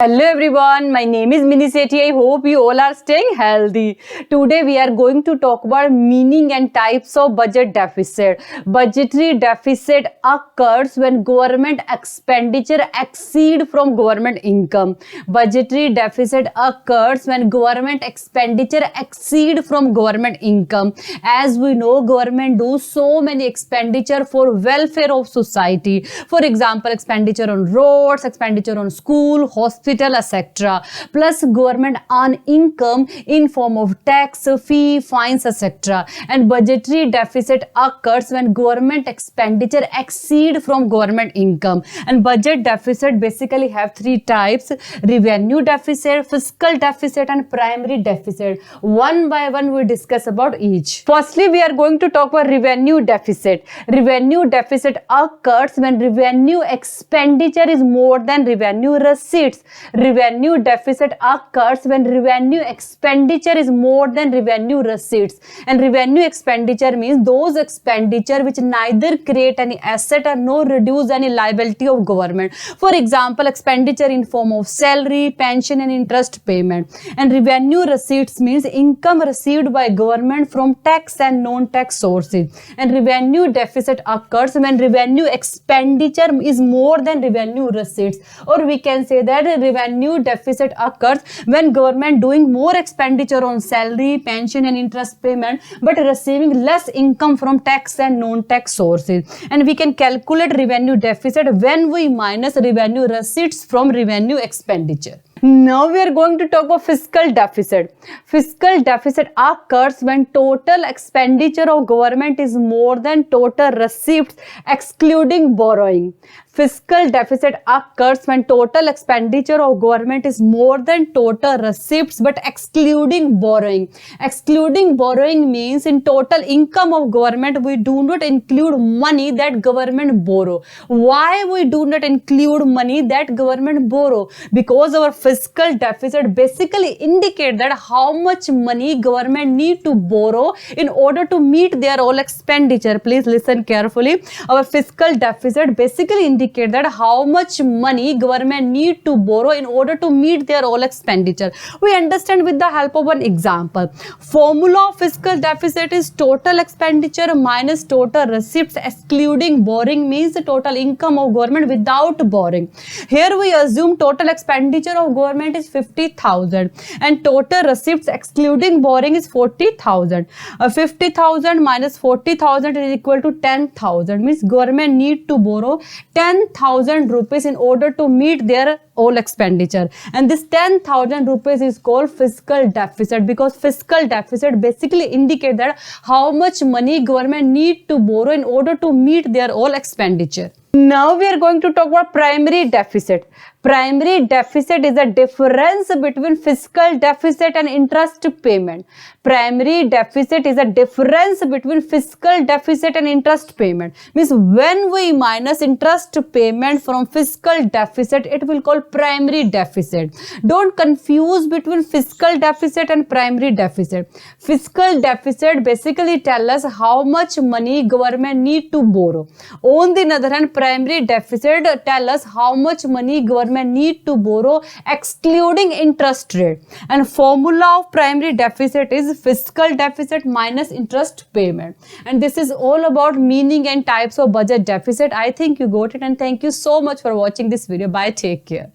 Hello everyone, my name is Mini Sethi. I hope you all are staying healthy. Today we are going to talk about meaning and types of budget deficit. Budgetary deficit occurs when government expenditure exceed from government income. Budgetary deficit occurs when government expenditure exceed from government income. As we know, government do so many expenditure for welfare of society. For example, expenditure on roads, expenditure on school, hospital, etc. Plus government on income in form of tax, fee, fines, etc. And budgetary deficit occurs when government expenditure exceed from government income. And budget deficit basically have three types: revenue deficit, fiscal deficit, and primary deficit. One by one we discuss about each. Firstly, we are going to talk about revenue deficit. Revenue deficit occurs when revenue expenditure is more than revenue receipts. Revenue deficit occurs when revenue expenditure is more than revenue receipts. And revenue expenditure means those expenditure which neither create any asset or nor reduce any liability of government. For example, expenditure in form of salary, pension, and interest payment. And revenue receipts means income received by government from tax and non-tax sources. And revenue deficit occurs when revenue expenditure is more than revenue receipts. Or we can say that revenue deficit occurs when government doing more expenditure on salary, pension, and interest payment but receiving less income from tax and non-tax sources. And we can calculate revenue deficit when we minus revenue receipts from revenue expenditure. Now we are going to talk about fiscal deficit. Fiscal deficit occurs when total expenditure of government is more than total receipts excluding borrowing. Fiscal deficit occurs when total expenditure of government is more than total receipts but excluding borrowing. Excluding borrowing means in total income of government we do not include money that government borrow. Why we do not include money that government borrow? Because our fiscal deficit basically indicate that how much money government need to borrow in order to meet their all expenditure. Please listen carefully. Our fiscal deficit basically indicate that how much money government need to borrow in order to meet their all expenditure. We understand with the help of one example. Formula of fiscal deficit is total expenditure minus total receipts excluding borrowing, means the total income of government without borrowing. Here we assume total expenditure of government is 50,000 and total receipts excluding borrowing is 40,000. 50,000 minus 40,000 is equal to 10,000, means government need to borrow 10,000 rupees in order to meet their all expenditure. And this 10,000 rupees is called fiscal deficit, because fiscal deficit basically indicate that how much money government need to borrow in order to meet their all expenditure. Now we are going to talk about primary deficit. Primary deficit is a difference between fiscal deficit and interest payment. Primary deficit is a difference between fiscal deficit and interest payment. Means when we minus interest payment from fiscal deficit, it will call primary deficit. Don't confuse between fiscal deficit and primary deficit. Fiscal deficit basically tell us how much money government need to borrow. On the other hand, primary deficit tell us how much money government need to borrow excluding interest rate. And formula of primary deficit is fiscal deficit minus interest payment. And this is all about meaning and types of budget deficit. I think you got it, and thank you so much for watching this video. Bye, take care.